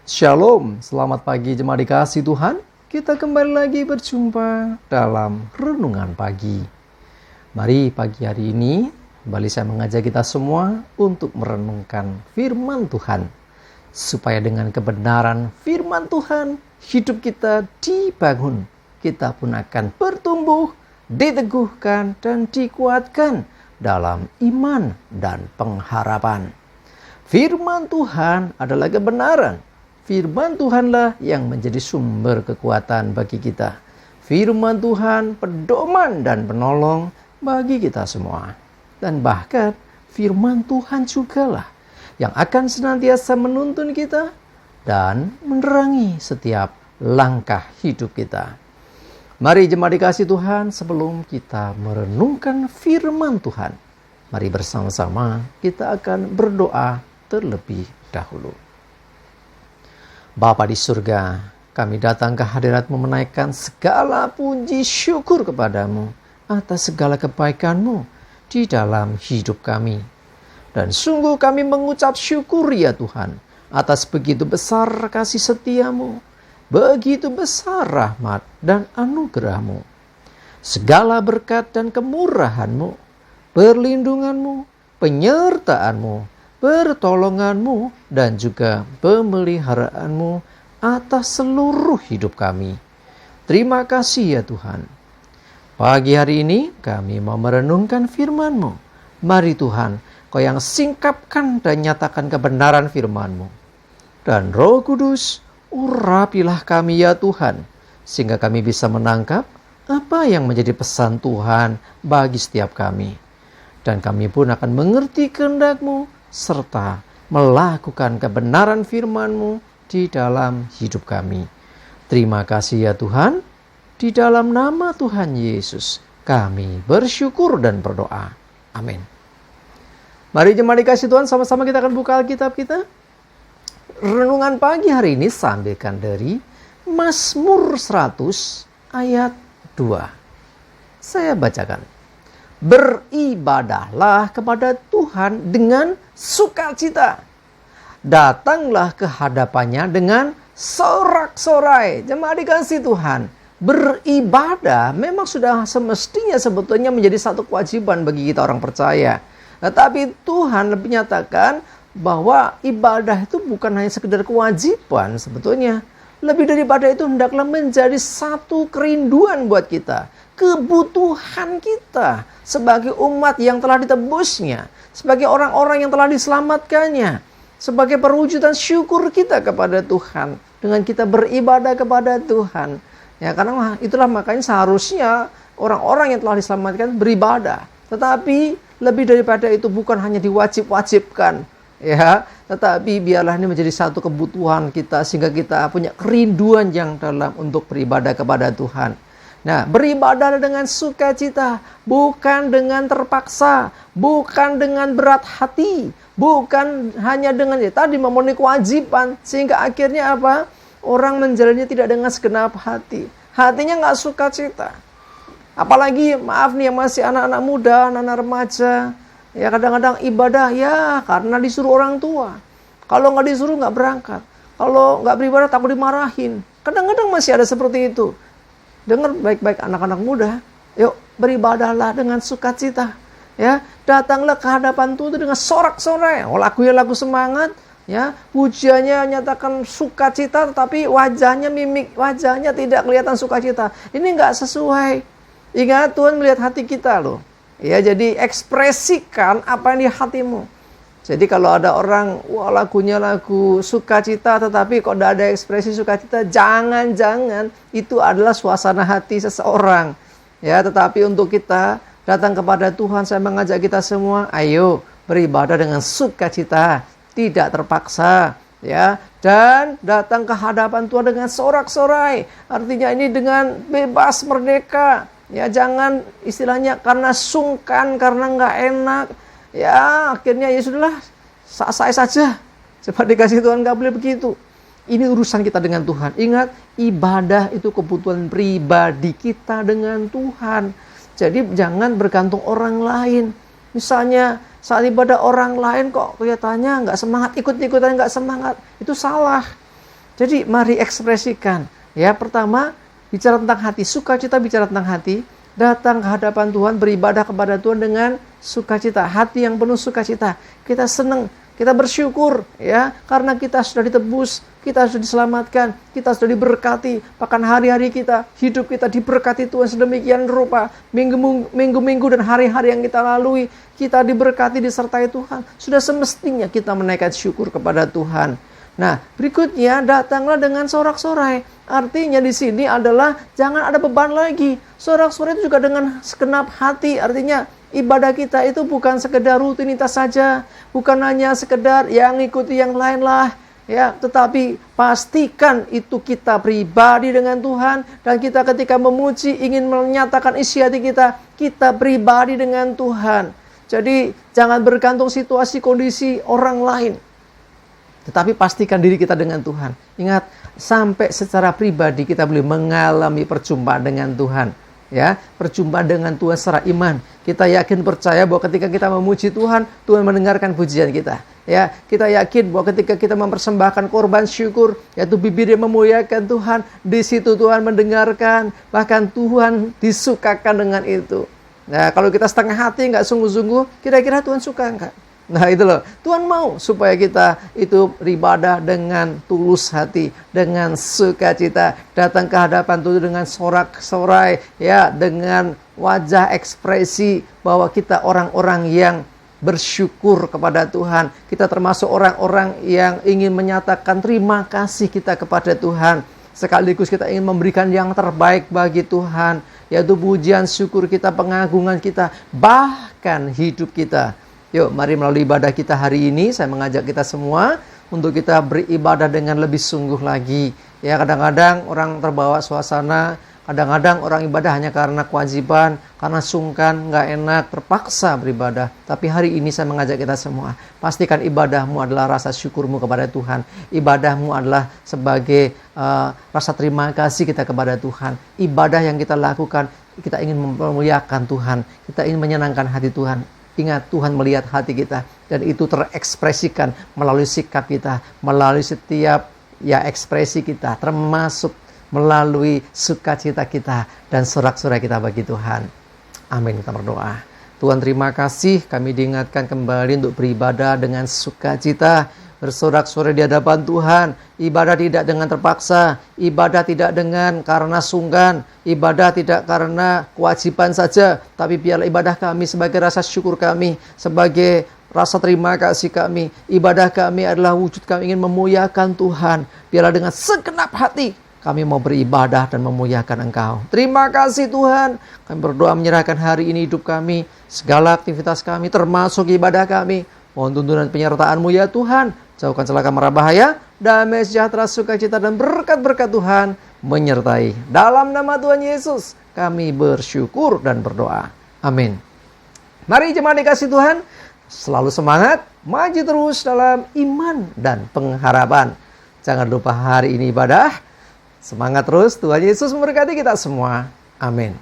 Shalom, selamat pagi jemaat dikasih Tuhan. Kita kembali lagi berjumpa dalam Renungan Pagi. Mari pagi hari ini kembali saya mengajak kita semua untuk merenungkan firman Tuhan. Supaya dengan kebenaran firman Tuhan, hidup kita dibangun. Kita pun akan bertumbuh, diteguhkan dan dikuatkan dalam iman dan pengharapan. Firman Tuhan adalah kebenaran. Firman Tuhanlah yang menjadi sumber kekuatan bagi kita. Firman Tuhan pedoman dan penolong bagi kita semua. Dan bahkan firman Tuhan jugalah yang akan senantiasa menuntun kita dan menerangi setiap langkah hidup kita. Mari jemaat dikasih Tuhan, sebelum kita merenungkan firman Tuhan, mari bersama-sama kita akan berdoa terlebih dahulu. Bapa di surga, kami datang ke hadirat-Mu menaikkan segala puji syukur kepadamu atas segala kebaikan-Mu di dalam hidup kami. Dan sungguh kami mengucap syukur ya Tuhan atas begitu besar kasih setia-Mu, begitu besar rahmat dan anugerah-Mu. Segala berkat dan kemurahan-Mu, perlindungan-Mu, penyertaan-Mu, pertolongan-Mu dan juga pemeliharaanmu atas seluruh hidup kami. Terima kasih ya Tuhan. Pagi hari ini kami mau merenungkan firman-Mu. Mari Tuhan, Kau yang singkapkan dan nyatakan kebenaran firman-Mu. Dan Roh Kudus, urapilah kami ya Tuhan, sehingga kami bisa menangkap apa yang menjadi pesan Tuhan bagi setiap kami. Dan kami pun akan mengerti kehendak-Mu serta melakukan kebenaran firman-Mu di dalam hidup kami. Terima kasih ya Tuhan. Di dalam nama Tuhan Yesus kami bersyukur dan berdoa. Amin. Mari jemaat dikasih Tuhan, sama-sama kita akan buka Alkitab kita. Renungan pagi hari ini sambilkan dari Mazmur 100 ayat 2. Saya bacakan. Beribadahlah kepada Tuhan dengan sukacita. Datanglah ke hadapannya dengan sorak-sorai. Jemaat dikasih Tuhan, beribadah memang sudah semestinya sebetulnya menjadi satu kewajiban bagi kita orang percaya. Tetapi Tuhan lebih nyatakan bahwa ibadah itu bukan hanya sekedar kewajiban sebetulnya. Lebih daripada itu hendaklah menjadi satu kerinduan buat kita. Kebutuhan kita sebagai umat yang telah ditebusnya, sebagai orang-orang yang telah diselamatkannya, sebagai perwujudan syukur kita kepada Tuhan dengan kita beribadah kepada Tuhan. Ya, karena itulah makanya seharusnya orang-orang yang telah diselamatkan beribadah. Tetapi lebih daripada itu bukan hanya diwajib-wajibkan, ya, tetapi biarlah ini menjadi satu kebutuhan kita sehingga kita punya kerinduan yang dalam untuk beribadah kepada Tuhan. Nah, beribadah dengan sukacita, bukan dengan terpaksa, bukan dengan berat hati, bukan hanya dengan tadi memenuhi kewajiban, sehingga akhirnya apa? Orang menjalannya tidak dengan segenap hati. Hatinya nggak sukacita. Apalagi, maaf nih, yang masih anak-anak muda, anak-anak remaja, ya kadang-kadang ibadah ya karena disuruh orang tua. Kalau nggak disuruh nggak berangkat. Kalau nggak beribadah takut dimarahin. Kadang-kadang masih ada seperti itu. Dengar baik-baik anak-anak muda, yuk beribadahlah dengan sukacita. Ya, datanglah ke hadapan Tuhan dengan sorak-sorai. Oh, lagunya lagu semangat, ya, pujiannya nyatakan sukacita, tetapi wajahnya, mimik wajahnya tidak kelihatan sukacita. Ini nggak sesuai. Ingat, Tuhan melihat hati kita loh. Ya, jadi ekspresikan apa yang di hatimu. Jadi kalau ada orang, wah lagunya lagu sukacita, tetapi kok tidak ada ekspresi sukacita, jangan-jangan itu adalah suasana hati seseorang. Ya, tetapi untuk kita datang kepada Tuhan, saya mengajak kita semua, ayo beribadah dengan sukacita, tidak terpaksa, ya, dan datang ke hadapan Tuhan dengan sorak-sorai. Artinya ini dengan bebas merdeka. Ya, jangan istilahnya karena sungkan, karena nggak enak. Ya, akhirnya ya sudahlah, saya saja. Cepat dikasih Tuhan, nggak boleh begitu. Ini urusan kita dengan Tuhan. Ingat, ibadah itu kebutuhan pribadi kita dengan Tuhan. Jadi jangan bergantung orang lain. Misalnya saat ibadah orang lain kok kelihatannya nggak semangat, ikut-ikutan nggak semangat. Itu salah. Jadi mari ekspresikan. Ya, pertama bicara tentang hati, sukacita bicara tentang hati. Datang ke hadapan Tuhan, beribadah kepada Tuhan dengan sukacita, hati yang penuh sukacita. Kita senang, kita bersyukur ya, karena kita sudah ditebus, kita sudah diselamatkan, kita sudah diberkati. Bahkan hari-hari kita, hidup kita diberkati Tuhan sedemikian rupa. Minggu-minggu dan hari-hari yang kita lalui, kita diberkati, disertai Tuhan. Sudah semestinya kita menaikkan syukur kepada Tuhan. Nah, berikutnya datanglah dengan sorak-sorai. Artinya di sini adalah jangan ada beban lagi. Sorak-sorai itu juga dengan segenap hati. Artinya ibadah kita itu bukan sekedar rutinitas saja, bukan hanya sekedar yang ngikuti yang lain lah, ya, tetapi pastikan itu kita pribadi dengan Tuhan, dan kita ketika memuji ingin menyatakan isi hati kita, kita pribadi dengan Tuhan. Jadi jangan bergantung situasi kondisi orang lain, tetapi pastikan diri kita dengan Tuhan. Ingat, sampai secara pribadi kita boleh mengalami perjumpaan dengan Tuhan. Ya, perjumpaan dengan Tuhan secara iman. Kita yakin percaya bahwa ketika kita memuji Tuhan, Tuhan mendengarkan pujian kita. Ya, kita yakin bahwa ketika kita mempersembahkan korban syukur, yaitu bibir yang memuliakan Tuhan, di situ Tuhan mendengarkan, bahkan Tuhan disukakan dengan itu. Nah, kalau kita setengah hati, nggak sungguh-sungguh, kira-kira Tuhan suka nggak? Nah, itu loh. Tuhan mau supaya kita itu beribadah dengan tulus hati, dengan sukacita, datang ke hadapan Tuhan dengan sorak-sorai, ya, dengan wajah ekspresi bahwa kita orang-orang yang bersyukur kepada Tuhan. Kita termasuk orang-orang yang ingin menyatakan terima kasih kita kepada Tuhan. Sekaligus kita ingin memberikan yang terbaik bagi Tuhan, yaitu pujian syukur kita, pengagungan kita, bahkan hidup kita. Yuk, mari melalui ibadah kita hari ini, saya mengajak kita semua untuk kita beribadah dengan lebih sungguh lagi. Ya, kadang-kadang orang terbawa suasana, kadang-kadang orang ibadah hanya karena kewajiban, karena sungkan, nggak enak, terpaksa beribadah. Tapi hari ini saya mengajak kita semua, pastikan ibadahmu adalah rasa syukurmu kepada Tuhan. Ibadahmu adalah sebagai rasa terima kasih kita kepada Tuhan. Ibadah yang kita lakukan, kita ingin memuliakan Tuhan, kita ingin menyenangkan hati Tuhan. Ingat, Tuhan melihat hati kita, dan itu terekspresikan melalui sikap kita, melalui setiap ekspresi kita, termasuk melalui sukacita kita dan sorak-sorai kita bagi Tuhan. Amin. Kita berdoa. Tuhan, terima kasih kami diingatkan kembali untuk beribadah dengan sukacita, bersorak-sorai di hadapan Tuhan. Ibadah tidak dengan terpaksa, ibadah tidak dengan karena sungkan, ibadah tidak karena kewajiban saja, tapi biarlah ibadah kami sebagai rasa syukur kami, sebagai rasa terima kasih kami. Ibadah kami adalah wujud kami ingin memuliakan Tuhan. Biarlah dengan segenap hati kami mau beribadah dan memuliakan Engkau. Terima kasih Tuhan. Kami berdoa menyerahkan hari ini hidup kami, segala aktivitas kami, termasuk ibadah kami. Mohon tuntunan penyertaan-Mu ya Tuhan. Jauhkan celaka mara bahaya, damai sejahtera, sukacita dan berkat-berkat Tuhan menyertai. Dalam nama Tuhan Yesus kami bersyukur dan berdoa. Amin. Mari jemaat dikasih Tuhan, selalu semangat, maju terus dalam iman dan pengharapan. Jangan lupa hari ini ibadah. Semangat terus, Tuhan Yesus memberkati kita semua. Amin.